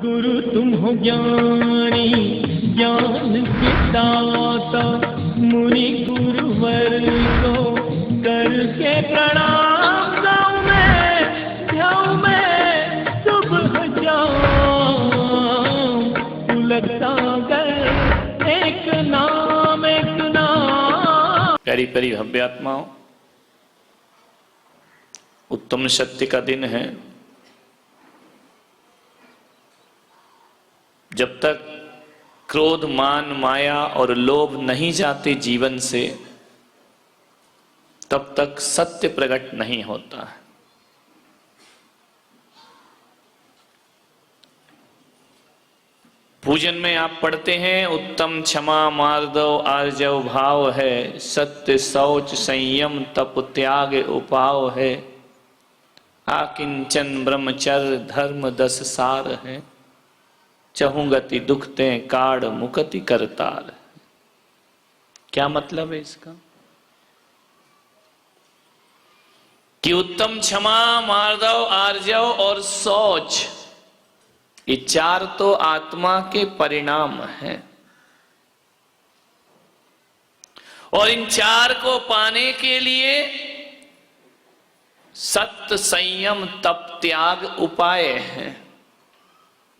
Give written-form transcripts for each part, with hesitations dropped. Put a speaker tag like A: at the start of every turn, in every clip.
A: गुरु तुम हो ज्ञानी ज्ञान के दाता, मुनि गुरुवर को करके प्रणाम गाऊं मैं सुबह जाऊं। उलगता गए एक नाम।
B: प्यारी प्यारी भव्य आत्माओं, उत्तम सत्य का दिन है। जब तक क्रोध, मान, माया और लोभ नहीं जाते जीवन से, तब तक सत्य प्रकट नहीं होता है। पूजन में आप पढ़ते हैं, उत्तम क्षमा मार्दव आर्जव भाव है, सत्य शौच संयम तप त्याग उपाव है, आकिंचन ब्रह्मचर्य धर्म 10 सार है, चहुंगति दुखते काढ़ मुकति करतार। क्या मतलब है इसका? कि उत्तम क्षमा मार्दव आर्जव और शौच, ये 4 तो आत्मा के परिणाम हैं, और इन 4 को पाने के लिए सत्य संयम तप त्याग उपाय हैं।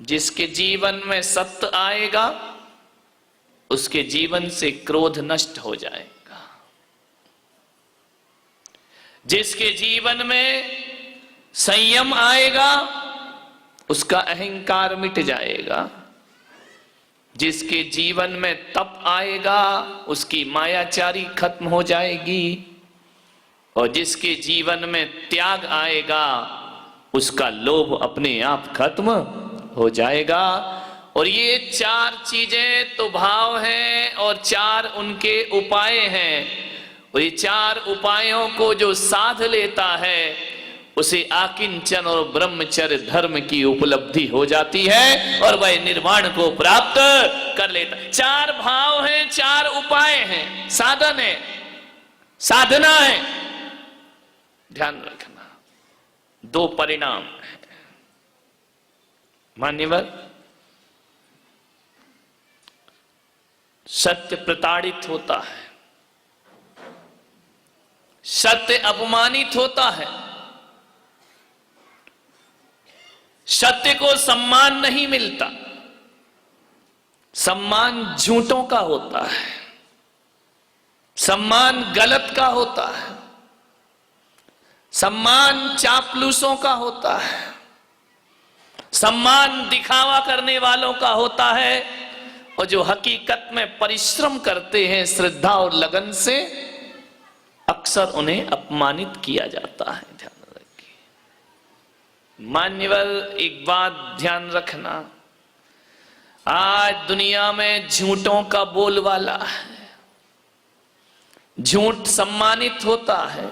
B: जिसके जीवन में सत्य आएगा, उसके जीवन से क्रोध नष्ट हो जाएगा। जिसके जीवन में संयम आएगा, उसका अहंकार मिट जाएगा। जिसके जीवन में तप आएगा, उसकी मायाचारी खत्म हो जाएगी। और जिसके जीवन में त्याग आएगा, उसका लोभ अपने आप खत्म हो जाएगा। और ये 4 चीजें तो भाव हैं और 4 उनके उपाय हैं। और ये 4 उपायों को जो साध लेता है, उसे आकिंचन और ब्रह्मचर्य धर्म की उपलब्धि हो जाती है और वह निर्वाण को प्राप्त कर लेता है। 4 भाव हैं, 4 उपाय हैं, साधन है, साधना है। ध्यान रखना, 2 परिणाम है। मान्यवर, सत्य प्रताड़ित होता है, सत्य अपमानित होता है, सत्य को सम्मान नहीं मिलता। सम्मान झूठों का होता है, सम्मान गलत का होता है, सम्मान चापलूसों का होता है, सम्मान दिखावा करने वालों का होता है। और जो हकीकत में परिश्रम करते हैं श्रद्धा और लगन से, अक्सर उन्हें अपमानित किया जाता है। ध्यान रखिए मान्यवर, एक बात ध्यान रखना, आज दुनिया में झूठों का बोलबाला है। झूठ सम्मानित होता है,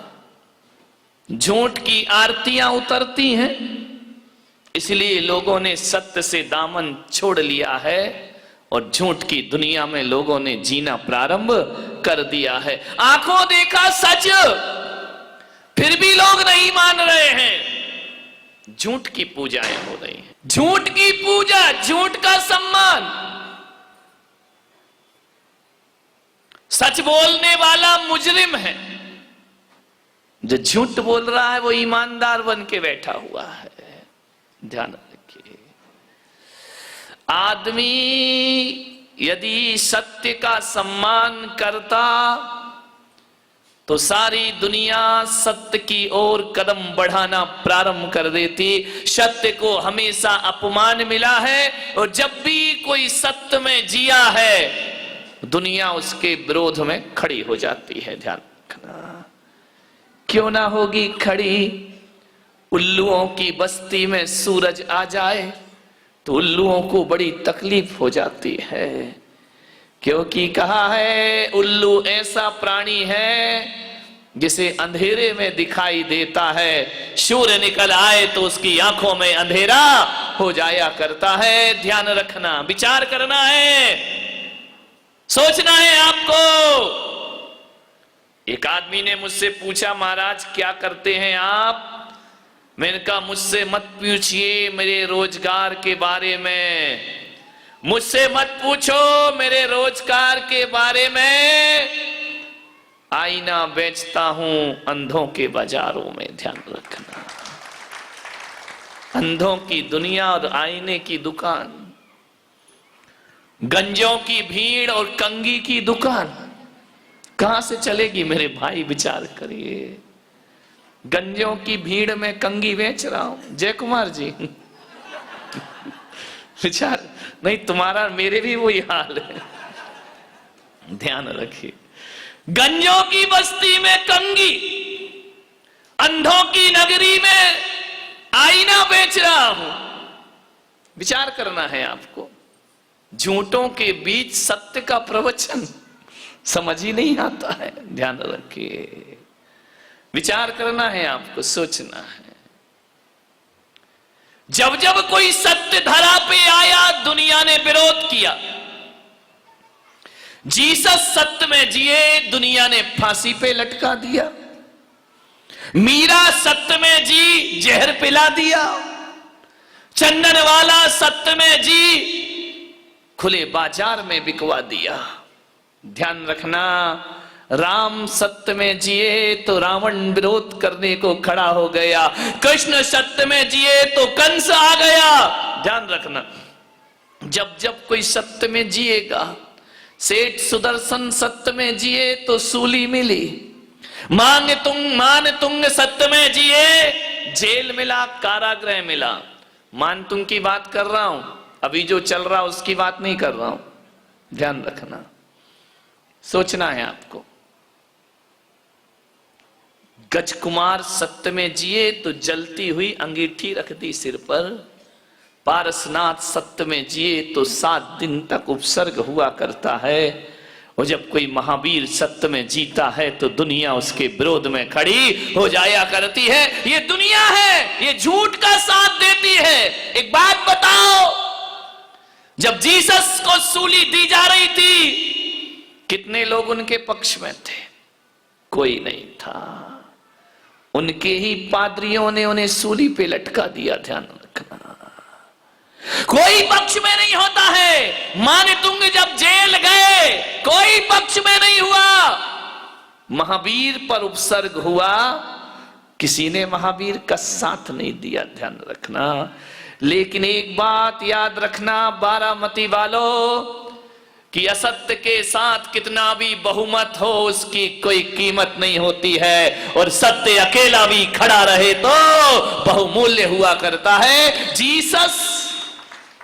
B: झूठ की आरतियां उतरती हैं। इसलिए लोगों ने सत्य से दामन छोड़ लिया है और झूठ की दुनिया में लोगों ने जीना प्रारंभ कर दिया है। आंखों देखा सच, फिर भी लोग नहीं मान रहे हैं। झूठ की पूजाएं हो रही हैं, झूठ की पूजा, झूठ का सम्मान। सच बोलने वाला मुजरिम है, जो झूठ बोल रहा है वो ईमानदार बन के बैठा हुआ है। ध्यान रखिए, आदमी यदि सत्य का सम्मान करता तो सारी दुनिया सत्य की ओर कदम बढ़ाना प्रारंभ कर देती। सत्य को हमेशा अपमान मिला है, और जब भी कोई सत्य में जिया है, दुनिया उसके विरोध में खड़ी हो जाती है। ध्यान रखना, क्यों ना होगी खड़ी? उल्लुओं की बस्ती में सूरज आ जाए तो उल्लुओं को बड़ी तकलीफ हो जाती है, क्योंकि कहा है उल्लू ऐसा प्राणी है जिसे अंधेरे में दिखाई देता है, सूर्य निकल आए तो उसकी आंखों में अंधेरा हो जाया करता है। ध्यान रखना, विचार करना है, सोचना है आपको। एक आदमी ने मुझसे पूछा, महाराज क्या करते हैं आप? मैंने कहा मुझसे मत पूछिए मेरे रोजगार के बारे में, मुझसे मत पूछो मेरे रोजगार के बारे में। आईना बेचता हूं अंधों के बाजारों में, ध्यान रखना। अंधों की दुनिया और आईने की दुकान, गंजों की भीड़ और कंगी की दुकान कहां से चलेगी मेरे भाई, विचार करिए। गंजों की भीड़ में कंगी बेच रहा हूं, जय कुमार जी विचार नहीं, तुम्हारा मेरे भी वही हाल है, ध्यान रखिए। गंजों की बस्ती में कंगी, अंधों की नगरी में आईना बेच रहा हूं। विचार करना है आपको। झूठों के बीच सत्य का प्रवचन समझ ही नहीं आता है, ध्यान रखिए। विचार करना है आपको, सोचना है। जब जब कोई सत्य धरा पे आया दुनिया ने विरोध किया। जीसस सत्य में जिए, दुनिया ने फांसी पे लटका दिया। मीरा सत्य में जी, जहर पिला दिया। चंदन वाला सत्य में जी, खुले बाजार में बिकवा दिया। ध्यान रखना, राम सत्य में जिए तो रावण विरोध करने को खड़ा हो गया। कृष्ण सत्य में जिए तो कंस आ गया। ध्यान रखना, जब जब कोई सत्य में जिएगा, सेठ सुदर्शन सत्य में जिए तो सूली मिली। मान तुंग सत्य में जिए, जेल मिला, कारागृह मिला। मान तुंग की बात कर रहा हूं, अभी जो चल रहा उसकी बात नहीं कर रहा हूं, ध्यान रखना। सोचना है आपको। गजकुमार सत्य में जिए तो जलती हुई अंगीठी रख दी सिर पर। पारसनाथ सत्य में जिए तो 7 दिन तक उपसर्ग हुआ करता है। और जब कोई महावीर सत्य में जीता है तो दुनिया उसके विरोध में खड़ी हो जाया करती है। ये दुनिया है, ये झूठ का साथ देती है। एक बात बताओ, जब जीसस को सूली दी जा रही थी, कितने लोग उनके पक्ष में थे? कोई नहीं था। उनके ही पादरियों ने उन्हें सूली पे लटका दिया, ध्यान रखना। कोई पक्ष में नहीं होता है। मानतुंग जब जेल गए, कोई पक्ष में नहीं हुआ। महावीर पर उपसर्ग हुआ, किसी ने महावीर का साथ नहीं दिया, ध्यान रखना। लेकिन एक बात याद रखना बारामती वालों, कि असत्य के साथ कितना भी बहुमत हो उसकी कोई कीमत नहीं होती है। और सत्य अकेला भी खड़ा रहे तो बहुमूल्य हुआ करता है। जीसस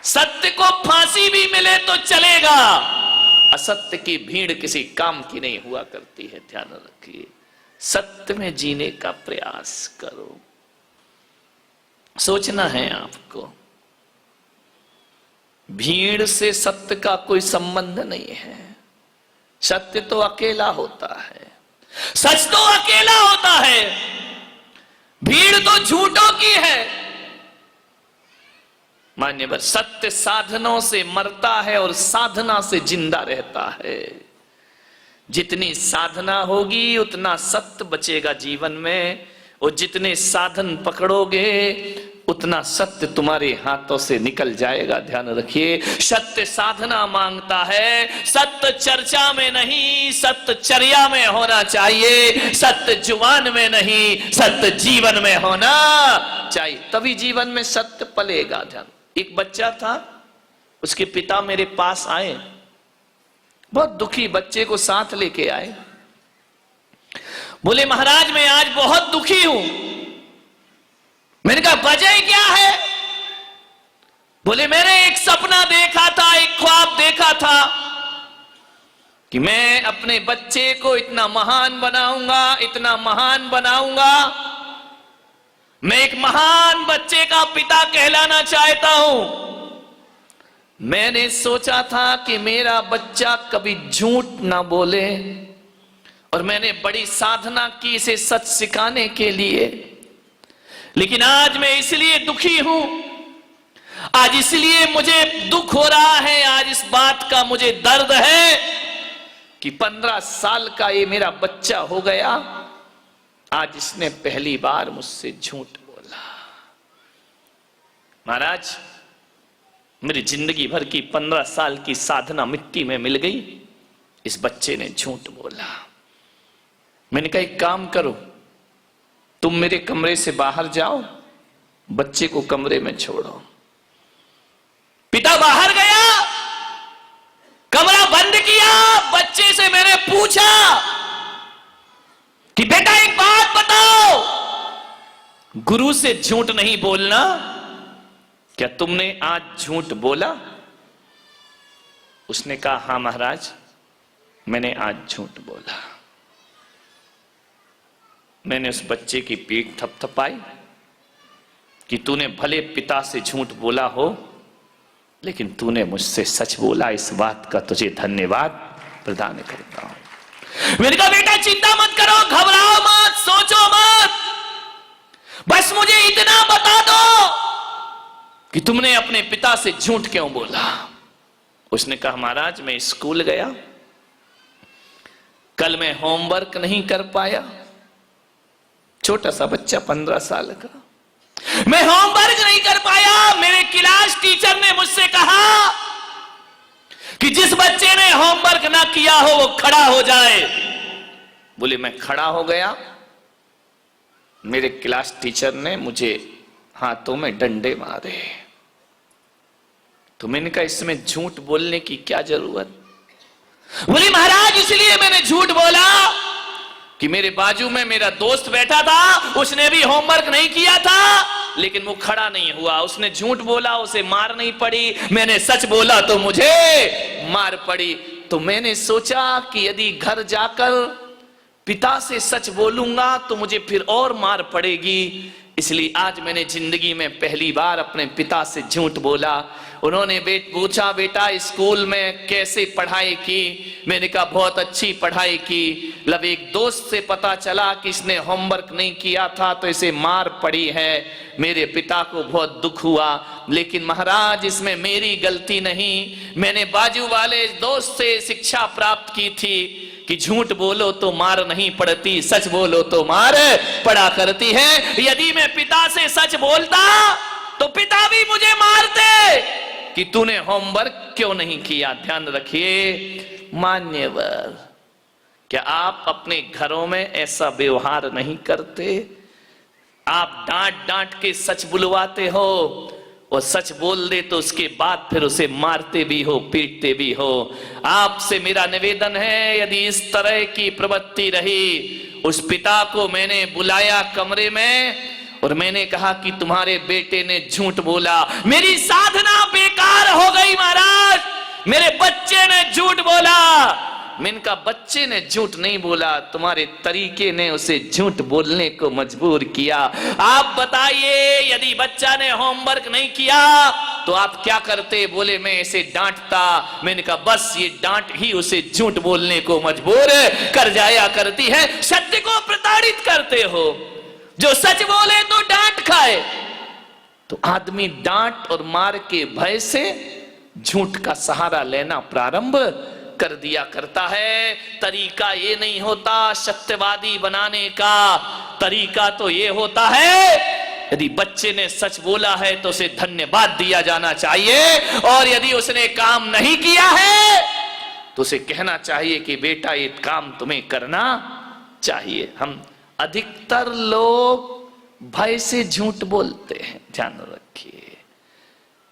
B: सत्य को फांसी भी मिले तो चलेगा, असत्य की भीड़ किसी काम की नहीं हुआ करती है, ध्यान रखिए। सत्य में जीने का प्रयास करो। सोचना है आपको, भीड़ से सत्य का कोई संबंध नहीं है। सत्य तो अकेला होता है, सच तो अकेला होता है, भीड़ तो झूठों की है। मान्यवर, सत्य साधनों से मरता है और साधना से जिंदा रहता है। जितनी साधना होगी उतना सत्य बचेगा जीवन में, और जितने साधन पकड़ोगे उतना सत्य तुम्हारे हाथों से निकल जाएगा, ध्यान रखिए। सत्य साधना मांगता है, सत्य चर्चा में नहीं सत्य चर्या में होना चाहिए। सत्य जुबान में नहीं सत्य जीवन में होना चाहिए, तभी जीवन में सत्य पलेगा। ध्यान, एक बच्चा था, उसके पिता मेरे पास आए, बहुत दुखी बच्चे को साथ लेके आए। बोले महाराज मैं आज बहुत दुखी हूं। मैंने कहा वजह क्या है? बोले मैंने एक सपना देखा था, एक ख्वाब देखा था कि मैं अपने बच्चे को इतना महान बनाऊंगा, इतना महान बनाऊंगा। मैं एक महान बच्चे का पिता कहलाना चाहता हूं। मैंने सोचा था कि मेरा बच्चा कभी झूठ ना बोले, और मैंने बड़ी साधना की इसे सच सिखाने के लिए। लेकिन आज मैं इसलिए दुखी हूं, आज इसलिए मुझे दुख हो रहा है, आज इस बात का मुझे दर्द है कि 15 साल का ये मेरा बच्चा हो गया, आज इसने पहली बार मुझसे झूठ बोला। महाराज मेरी जिंदगी भर की 15 साल की साधना मिट्टी में मिल गई। इस बच्चे ने झूठ बोला। मैंने कहा एक काम करो, तुम मेरे कमरे से बाहर जाओ, बच्चे को कमरे में छोड़ो। पिता बाहर गया, कमरा बंद किया। बच्चे से मैंने पूछा कि बेटा एक बात बताओ, गुरु से झूठ नहीं बोलना, क्या तुमने आज झूठ बोला? उसने कहा हां महाराज, मैंने आज झूठ बोला। मैंने उस बच्चे की पीठ थपथपाई कि तूने भले पिता से झूठ बोला हो, लेकिन तूने मुझसे सच बोला, इस बात का तुझे धन्यवाद प्रदान करता हूं। मैंने कहा बेटा चिंता मत करो, घबराओ मत, सोचो मत, बस मुझे इतना बता दो कि तुमने अपने पिता से झूठ क्यों बोला। उसने कहा महाराज मैं स्कूल गया, कल मैं होमवर्क नहीं कर पाया। छोटा सा बच्चा 15 साल का, मैं होमवर्क नहीं कर पाया। मेरे क्लास टीचर ने मुझसे कहा कि जिस बच्चे ने होमवर्क ना किया हो वो खड़ा हो जाए। बोले मैं खड़ा हो गया। मेरे क्लास टीचर ने मुझे हाथों में डंडे मारे। तो मैंने कहा इसमें झूठ बोलने की क्या जरूरत? बोले महाराज इसलिए मैंने झूठ बोला कि मेरे बाजू में मेरा दोस्त बैठा था, उसने भी होमवर्क नहीं किया था, लेकिन वो खड़ा नहीं हुआ। उसने झूठ बोला, उसे मार नहीं पड़ी, मैंने सच बोला तो मुझे मार पड़ी। तो मैंने सोचा कि यदि घर जाकर पिता से सच बोलूंगा तो मुझे फिर और मार पड़ेगी, इसलिए आज मैंने जिंदगी में पहली बार अपने पिता से झूठ बोला। उन्होंने पूछा बेटा स्कूल में कैसे पढ़ाई की? मैंने कहा बहुत अच्छी पढ़ाई की। जब एक दोस्त से पता चला कि इसने होमवर्क नहीं किया था तो इसे मार पड़ी है। मेरे पिता को बहुत दुख हुआ, लेकिन महाराज इसमें मेरी गलती नहीं। मैंने बाजू वाले दोस्त से शिक्षा प्राप्त की थी कि झूठ बोलो तो मार नहीं पड़ती, सच बोलो तो मार पड़ा करती है। यदि मैं पिता से सच बोलता तो पिता भी मुझे मारते कि तूने होमवर्क क्यों नहीं किया। ध्यान रखिए मान्यवर, क्या आप अपने घरों में ऐसा व्यवहार नहीं करते? आप डांट डांट के सच बुलवाते हो और सच बोल दे तो उसके बाद फिर उसे मारते भी हो, पीटते भी हो। आपसे मेरा निवेदन है, यदि इस तरह की प्रवृत्ति रही, उस पिता को मैंने बुलाया कमरे में और मैंने कहा कि तुम्हारे बेटे ने झूठ बोला, मेरी साधना बेकार हो गई महाराज, मेरे बच्चे ने झूठ बोला। मैंने कहा बच्चे ने झूठ नहीं बोला, तुम्हारे तरीके ने उसे झूठ बोलने को मजबूर किया। आप बताइए यदि बच्चा ने होमवर्क नहीं किया तो आप क्या करते? बोले मैं इसे डांटता। मैंने कहा बस ये डांट ही उसे झूठ बोलने को मजबूर कर जाया करती है। सत्य को प्रताड़ित करते हो, जो सच बोले तो डांट खाए। तो आदमी डांट और मार के भय से झूठ का सहारा लेना प्रारंभ कर दिया करता है। तरीका ये नहीं होता सत्यवादी बनाने का, तरीका तो ये होता है यदि बच्चे ने सच बोला है तो उसे धन्यवाद दिया जाना चाहिए, और यदि उसने काम नहीं किया है तो उसे कहना चाहिए कि बेटा ये काम तुम्हें करना चाहिए। हम अधिकतर लोग भय से झूठ बोलते हैं, ध्यान रखिए।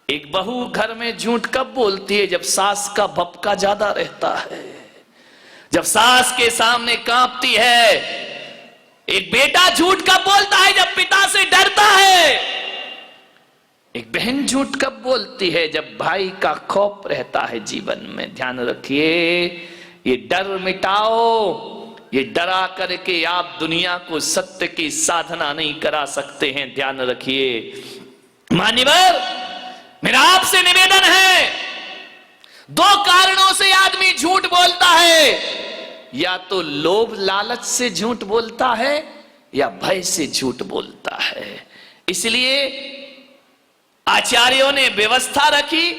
B: एक बहू घर में झूठ कब बोलती है? जब सास का भपका ज्यादा रहता है, जब सास के सामने कांपती है। एक बेटा झूठ कब बोलता है? जब पिता से डरता है। एक बहन झूठ कब बोलती है? जब भाई का खौफ रहता है जीवन में। ध्यान रखिए, ये डर मिटाओ। ये डरा करके आप दुनिया को सत्य की साधना नहीं करा सकते हैं, ध्यान रखिए। मान्यवर, मेरा आपसे निवेदन है, दो कारणों से आदमी झूठ बोलता है। या तो लोभ लालच से झूठ बोलता है या भय से झूठ बोलता है। इसलिए आचार्यों ने व्यवस्था रखी,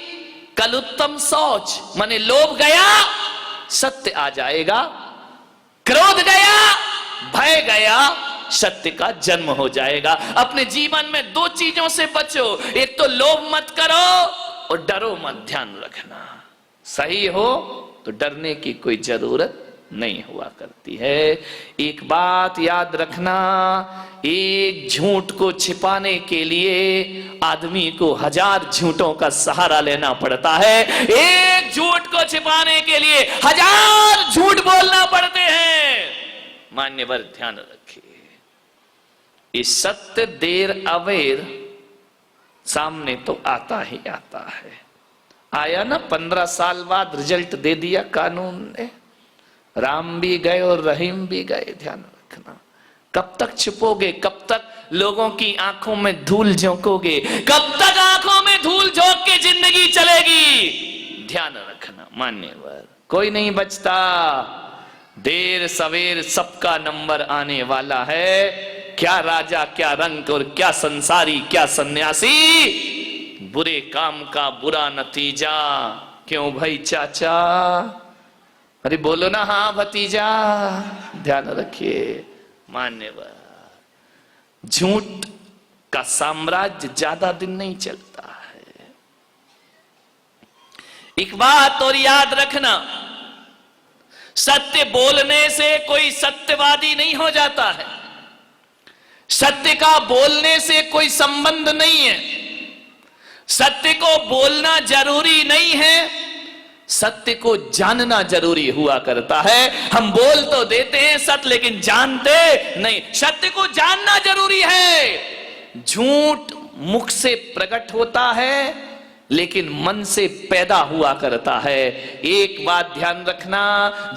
B: कल उत्तम शौच, माने लोभ गया सत्य आ जाएगा, क्रोध गया भय गया सत्य का जन्म हो जाएगा। अपने जीवन में दो चीजों से बचो, एक तो लोभ मत करो और डरो मत। ध्यान रखना, सही हो तो डरने की कोई जरूरत नहीं हुआ करती है। एक बात याद रखना, एक झूठ को छिपाने के लिए आदमी को 1000 झूठों का सहारा लेना पड़ता है। एक झूठ को छिपाने के लिए 1000 झूठ बोलना पड़ते हैं। मान्यवर ध्यान रखिए, ये सत्य देर अवेर सामने तो आता ही आता है। आया ना 15 साल बाद रिजल्ट दे दिया कानून ने, राम भी गए और रहीम भी गए। ध्यान रखना, कब तक छुपोगे, कब तक लोगों की आंखों में धूल झोंकोगे, कब तक आंखों में धूल झोंक के जिंदगी चलेगी। ध्यान रखना मान्यवर, कोई नहीं बचता, देर सवेर सबका नंबर आने वाला है। क्या राजा, क्या रंक और क्या संसारी, क्या सन्यासी, बुरे काम का बुरा नतीजा। क्यों भाई चाचा, अरे बोलो ना हाँ भतीजा। ध्यान रखिए मान्यवर, झूठ का साम्राज्य ज्यादा दिन नहीं चलता है। एक बात और याद रखना, सत्य बोलने से कोई सत्यवादी नहीं हो जाता है। सत्य का बोलने से कोई संबंध नहीं है। सत्य को बोलना जरूरी नहीं है, सत्य को जानना जरूरी हुआ करता है। हम बोल तो देते हैं सत्य, लेकिन जानते नहीं। सत्य को जानना जरूरी है। झूठ मुख से प्रकट होता है लेकिन मन से पैदा हुआ करता है। एक बात ध्यान रखना,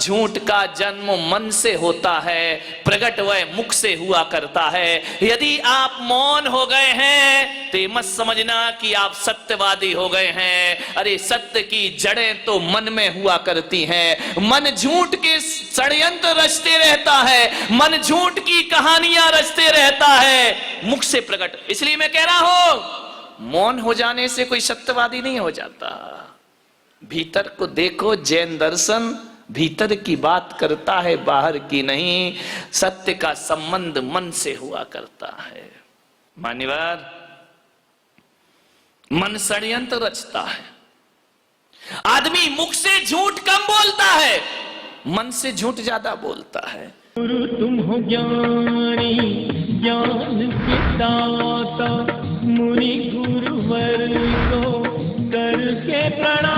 B: झूठ का जन्म मन से होता है, प्रकट वह मुख से हुआ करता है। यदि आप मौन हो गए हैं तो ये मत समझना कि आप सत्यवादी हो गए हैं। अरे सत्य की जड़ें तो मन में हुआ करती हैं। मन झूठ के षड्यंत्र रचते रहता है, मन झूठ की कहानियां रचते रहता है, मुख से प्रकट। इसलिए मैं कह रहा हूं, मौन हो जाने से कोई सत्यवादी नहीं हो जाता। भीतर को देखो, जैन दर्शन भीतर की बात करता है, बाहर की नहीं। सत्य का संबंध मन से हुआ करता है। मान्यवर, मन षड्यंत्र रचता है। आदमी मुख से झूठ कम बोलता है, मन से झूठ ज्यादा बोलता है।
A: गुरु तुम हो ज्ञानी, ज्ञान के दाता, मुनि गुरुवर को करके प्रणाम।